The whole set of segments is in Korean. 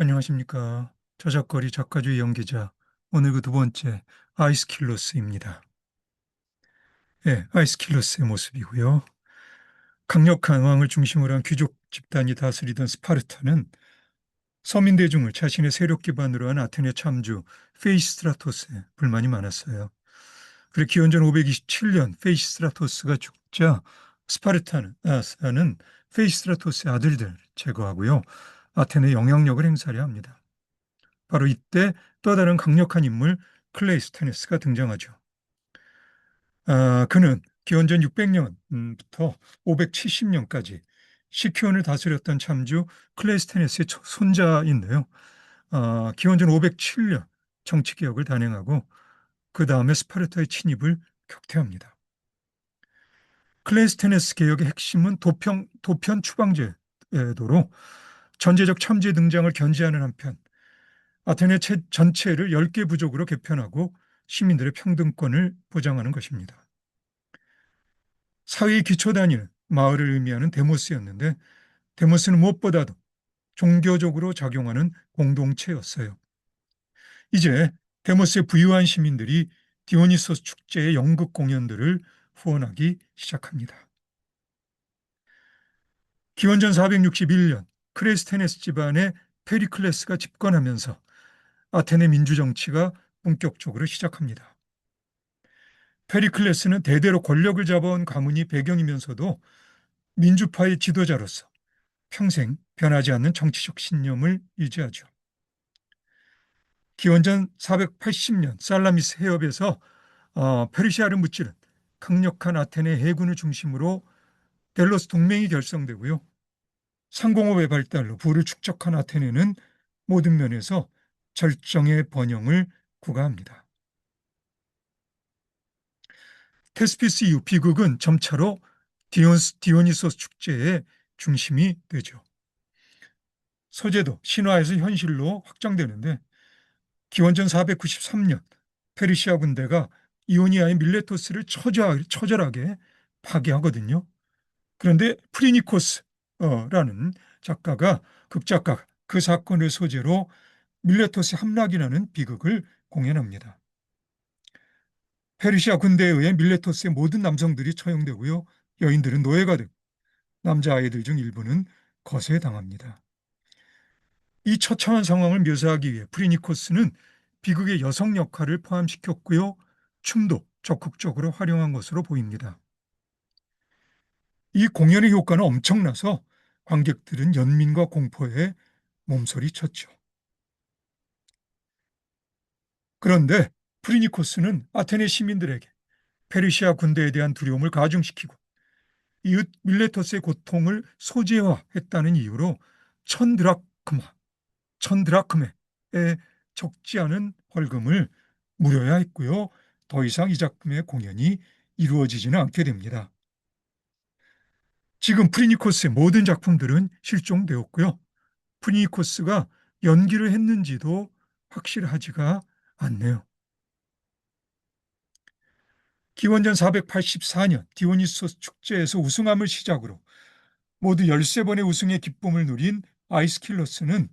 안녕하십니까. 저작거리 작가주의 연기자, 오늘 그 두 번째 아이스킬로스입니다. 예, 아이스킬로스의 모습이고요. 강력한 왕을 중심으로 한 귀족 집단이 다스리던 스파르타는 서민 대중을 자신의 세력 기반으로 한 아테네 참주 페이시스트라토스에 불만이 많았어요. 그리고 기원전 527년 페이시스트라토스가 죽자 스파르타는 페이시스트라토스의 아들들 제거하고요. 아테네 영향력을 행사하려 합니다. 바로 이때 또 다른 강력한 인물 클레이스테네스가 등장하죠. 그는 기원전 600년부터 570년까지 시키온을 다스렸던 참주 클레이스테네스의 손자인데요. 기원전 507년 정치개혁을 단행하고 그 다음에 스파르타의 침입을 격퇴합니다. 클레이스테네스 개혁의 핵심은 도편 추방제도로 전제적 참지의 등장을 견제하는 한편 아테네 전체를 10개 부족으로 개편하고 시민들의 평등권을 보장하는 것입니다. 사회의 기초 단위는 마을을 의미하는 데모스였는데 데모스는 무엇보다도 종교적으로 작용하는 공동체였어요. 이제 데모스에 부유한 시민들이 디오니소스 축제의 연극 공연들을 후원하기 시작합니다. 기원전 461년 크레스테네스 집안의 페리클레스가 집권하면서 아테네 민주정치가 본격적으로 시작합니다. 페리클레스는 대대로 권력을 잡아온 가문이 배경이면서도 민주파의 지도자로서 평생 변하지 않는 정치적 신념을 유지하죠. 기원전 480년 살라미스 해협에서 페르시아를 무찌른 강력한 아테네 해군을 중심으로 델로스 동맹이 결성되고요. 상공업의 발달로 부를 축적한 아테네는 모든 면에서 절정의 번영을 구가합니다. 테스피스 이후 비극은 점차로 디오니소스 축제의 중심이 되죠. 소재도 신화에서 현실로 확장되는데 기원전 493년 페르시아 군대가 이오니아의 밀레토스를 처절하게 파괴하거든요. 그런데 프리니코스라는 극작가가 그 사건을 소재로 밀레토스 함락이라는 비극을 공연합니다. 페르시아 군대에 의해 밀레토스의 모든 남성들이 처형되고요. 여인들은 노예가 되고 남자아이들 중 일부는 거세당합니다. 이 처참한 상황을 묘사하기 위해 프리니코스는 비극의 여성 역할을 포함시켰고요. 춤도 적극적으로 활용한 것으로 보입니다. 이 공연의 효과는 엄청나서 관객들은 연민과 공포에 몸서리쳤죠. 그런데 프리니코스는 아테네 시민들에게 페르시아 군대에 대한 두려움을 가중시키고 이웃 밀레토스의 고통을 소재화했다는 이유로 천드라크메에 적지 않은 벌금을 물어야 했고요. 더 이상 이 작품의 공연이 이루어지지는 않게 됩니다. 지금 프리니코스의 모든 작품들은 실종되었고요. 프리니코스가 연기를 했는지도 확실하지가 않네요. 기원전 484년 디오니소스 축제에서 우승함을 시작으로 모두 13번의 우승의 기쁨을 누린 아이스킬로스는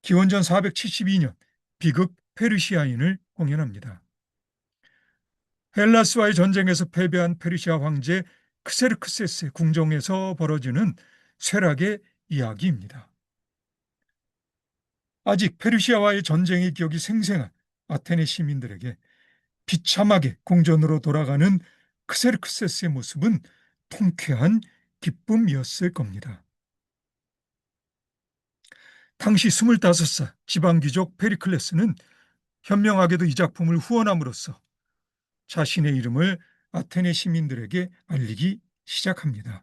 기원전 472년 비극 페르시아인을 공연합니다. 헬라스와의 전쟁에서 패배한 페르시아 황제 크세르크세스의 궁정에서 벌어지는 쇠락의 이야기입니다. 아직 페르시아와의 전쟁의 기억이 생생한 아테네 시민들에게 비참하게 궁전으로 돌아가는 크세르크세스의 모습은 통쾌한 기쁨이었을 겁니다. 당시 25살 지방귀족 페리클레스는 현명하게도 이 작품을 후원함으로써 자신의 이름을 아테네 시민들에게 알리기 시작합니다.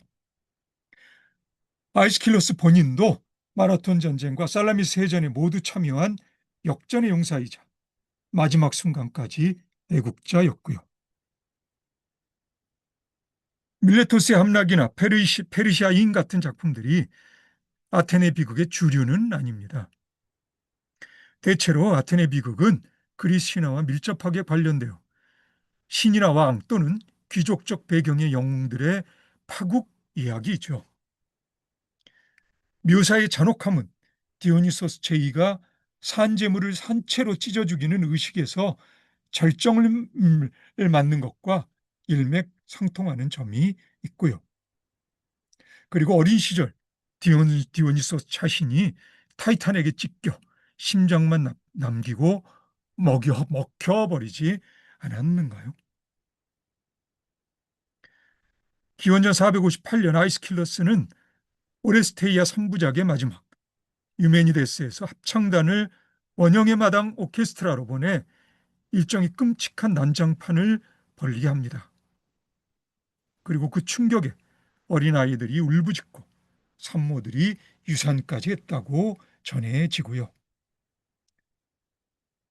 아이스킬로스 본인도 마라톤 전쟁과 살라미스 해전에 모두 참여한 역전의 용사이자 마지막 순간까지 애국자였고요. 밀레토스의 함락이나 페르시아인 같은 작품들이 아테네 비극의 주류는 아닙니다. 대체로 아테네 비극은 그리스 신화와 밀접하게 관련되어 신이나 왕 또는 귀족적 배경의 영웅들의 파국 이야기이죠. 묘사의 잔혹함은 디오니소스 제2가 산재물을 산채로 찢어 죽이는 의식에서 절정을 맞는 것과 일맥상통하는 점이 있고요. 그리고 어린 시절 디오니소스 자신이 타이탄에게 찢겨 심장만 남기고 먹혀버리지 않았는가요? 기원전 458년 아이스킬러스는 오레스테이아 3부작의 마지막 유메니데스에서 합창단을 원형의 마당 오케스트라로 보내 일정이 끔찍한 난장판을 벌리게 합니다. 그리고 그 충격에 어린아이들이 울부짖고 산모들이 유산까지 했다고 전해지고요.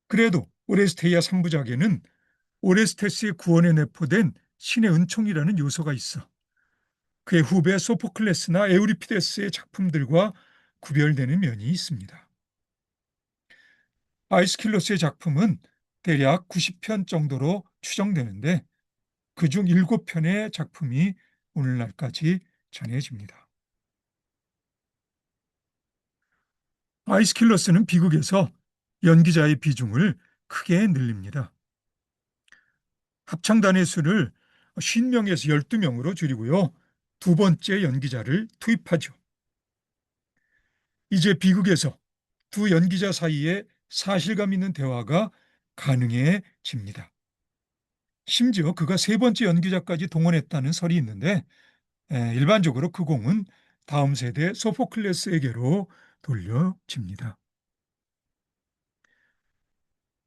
그래도 오레스테이아 3부작에는 오레스테스의 구원에 내포된 신의 은총이라는 요소가 있어 그의 후배 소포클레스나 에우리피데스의 작품들과 구별되는 면이 있습니다. 아이스킬로스의 작품은 대략 90편 정도로 추정되는데 그중 7편의 작품이 오늘날까지 전해집니다. 아이스킬러스는 비극에서 연기자의 비중을 크게 늘립니다. 합창단의 수를 50명에서 12명으로 줄이고요. 두 번째 연기자를 투입하죠. 이제 비극에서 두 연기자 사이에 사실감 있는 대화가 가능해집니다. 심지어 그가 세 번째 연기자까지 동원했다는 설이 있는데 일반적으로 그 공은 다음 세대 소포클레스에게로 돌려집니다.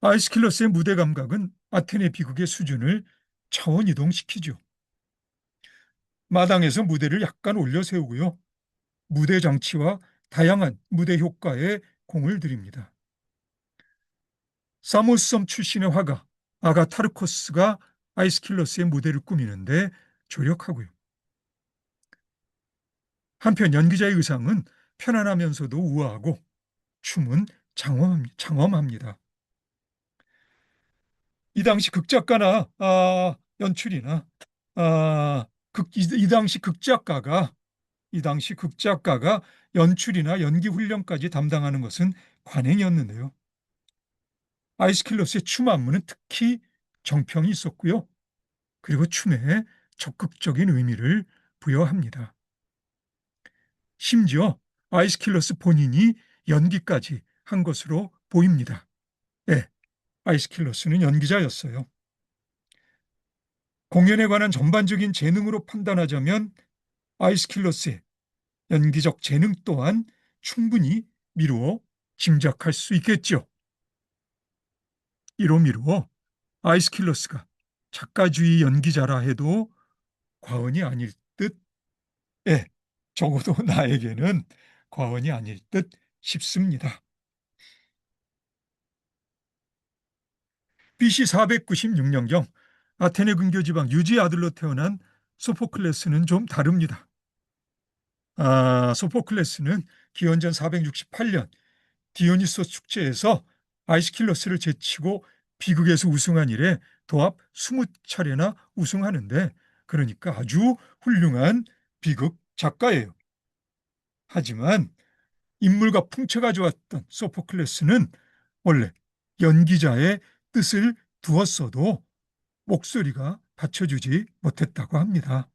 아이스킬러스의 무대 감각은 아테네 비극의 수준을 차원 이동시키죠. 마당에서 무대를 약간 올려 세우고요. 무대 장치와 다양한 무대 효과에 공을 들입니다. 사모스섬 출신의 화가 아가타르코스가 아이스킬러스의 무대를 꾸미는데 조력하고요. 한편 연기자의 의상은 편안하면서도 우아하고 춤은 장엄합니다. 이 당시 극작가나 연출이나 이 당시 극작가가 연출이나 연기 훈련까지 담당하는 것은 관행이었는데요. 아이스킬러스의 춤 안무는 특히 정평이 있었고요. 그리고 춤에 적극적인 의미를 부여합니다. 심지어 아이스킬러스 본인이 연기까지 한 것으로 보입니다. 네, 아이스킬러스는 연기자였어요. 공연에 관한 전반적인 재능으로 판단하자면 아이스킬러스의 연기적 재능 또한 충분히 미루어 짐작할 수 있겠죠. 이로 미루어 아이스킬러스가 작가주의 연기자라 해도 과언이 아닐 듯, 예, 적어도 나에게는 과언이 아닐 듯 싶습니다. BC 496년경 아테네 근교 지방 유지 아들로 태어난 소포클레스는 좀 다릅니다. 소포클레스는 기원전 468년 디오니소스 축제에서 아이스킬러스를 제치고 비극에서 우승한 이래 도합 20차례나 우승하는데 그러니까 아주 훌륭한 비극 작가예요. 하지만 인물과 풍채가 좋았던 소포클레스는 원래 연기자의 뜻을 두었어도 목소리가 받쳐주지 못했다고 합니다.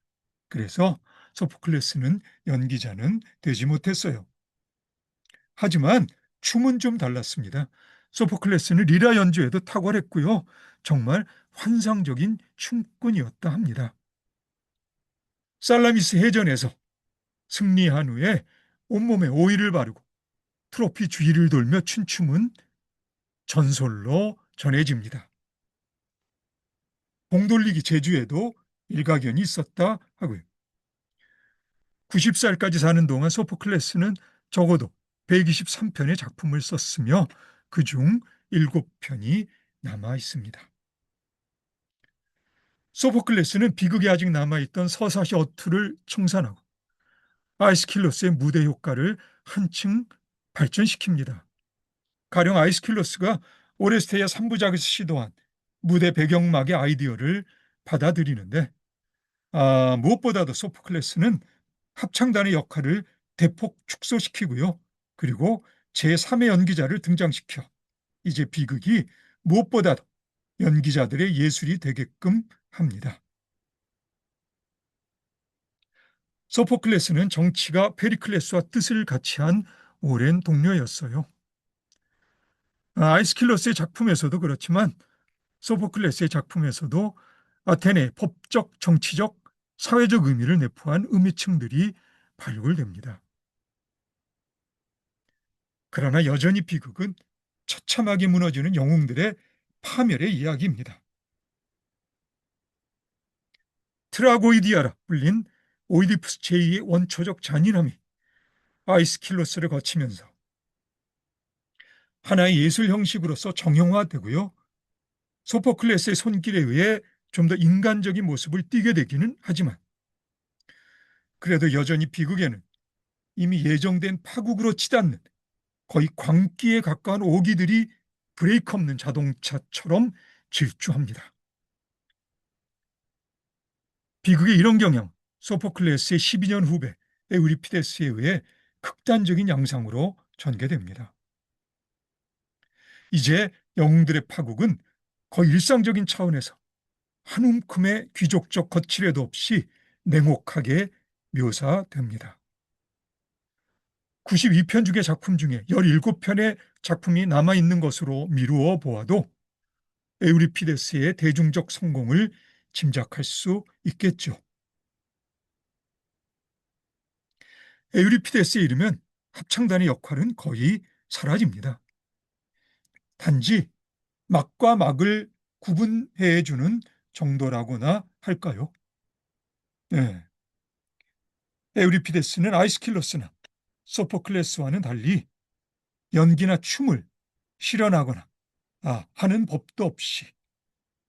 그래서 소포클레스는 연기자는 되지 못했어요. 하지만 춤은 좀 달랐습니다. 소포클레스는 리라 연주에도 탁월했고요. 정말 환상적인 춤꾼이었다 합니다. 살라미스 해전에서 승리한 후에 온몸에 오일을 바르고 트로피 주위를 돌며 춘 춤은 전설로 전해집니다. 봉돌리기 제주에도 일가견이 있었다 하고요. 90살까지 사는 동안 소포클레스는 적어도 123편의 작품을 썼으며 그중 7편이 남아 있습니다. 소포클레스는 비극에 아직 남아있던 서사시 어투를 청산하고 아이스킬러스의 무대 효과를 한층 발전시킵니다. 가령 아이스킬러스가 오레스테이아 3부작에서 시도한 무대 배경막의 아이디어를 받아들이는데 무엇보다도 소포클레스는 합창단의 역할을 대폭 축소시키고요. 그리고 제3의 연기자를 등장시켜 이제 비극이 무엇보다도 연기자들의 예술이 되게끔 합니다. 소포클레스는 정치가 페리클레스와 뜻을 같이 한 오랜 동료였어요. 아이스킬러스의 작품에서도 그렇지만 소포클레스의 작품에서도 아테네의 법적, 정치적, 사회적 의미를 내포한 의미층들이 발굴됩니다. 그러나 여전히 비극은 처참하게 무너지는 영웅들의 파멸의 이야기입니다. 트라고이디아라 불린 오이디푸스 제2의 원초적 잔인함이 아이스킬로스를 거치면서 하나의 예술 형식으로서 정형화되고요. 소포클레스의 손길에 의해 좀 더 인간적인 모습을 띠게 되기는 하지만 그래도 여전히 비극에는 이미 예정된 파국으로 치닫는 거의 광기에 가까운 오기들이 브레이크 없는 자동차처럼 질주합니다. 비극의 이런 경향, 소포클레스의 12년 후배 에우리피데스에 의해 극단적인 양상으로 전개됩니다. 이제 영웅들의 파국은 거의 일상적인 차원에서 한 움큼의 귀족적 거칠애도 없이 냉혹하게 묘사됩니다. 92편 중의 작품 중에 17편의 작품이 남아있는 것으로 미루어 보아도 에우리피데스의 대중적 성공을 짐작할 수 있겠죠. 에우리피데스에 이르면 합창단의 역할은 거의 사라집니다. 단지 막과 막을 구분해주는 정도라고나 할까요? 네. 에우리피데스는 아이스킬로스나 소포클레스와는 달리 연기나 춤을 실현하거나 하는 법도 없이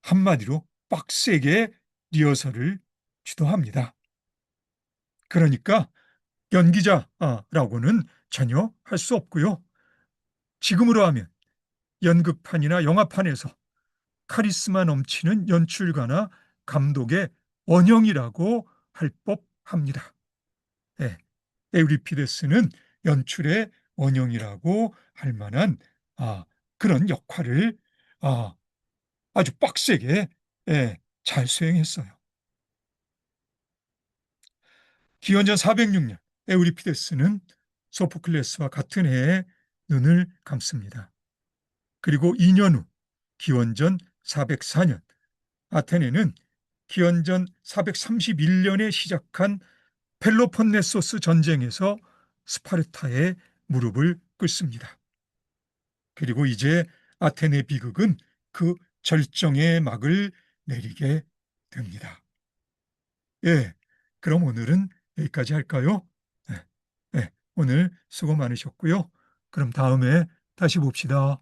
한마디로 빡세게 리허설을 주도합니다. 그러니까 연기자라고는 전혀 할 수 없고요. 지금으로 하면 연극판이나 영화판에서 카리스마 넘치는 연출가나 감독의 원형이라고 할 법합니다. 네, 에우리피데스는 연출의 원형이라고 할 만한 그런 역할을 아주 빡세게 잘 수행했어요. 기원전 406년 에우리피데스는 소포클레스와 같은 해에 눈을 감습니다. 그리고 2년 후 기원전 404년 아테네는 기원전 431년에 시작한 펠로폰네소스 전쟁에서 스파르타에 무릎을 꿇습니다. 그리고 이제 아테네 비극은 그 절정의 막을 내리게 됩니다. 예, 그럼 오늘은 여기까지 할까요? 네, 네, 오늘 수고 많으셨고요. 그럼 다음에 다시 봅시다.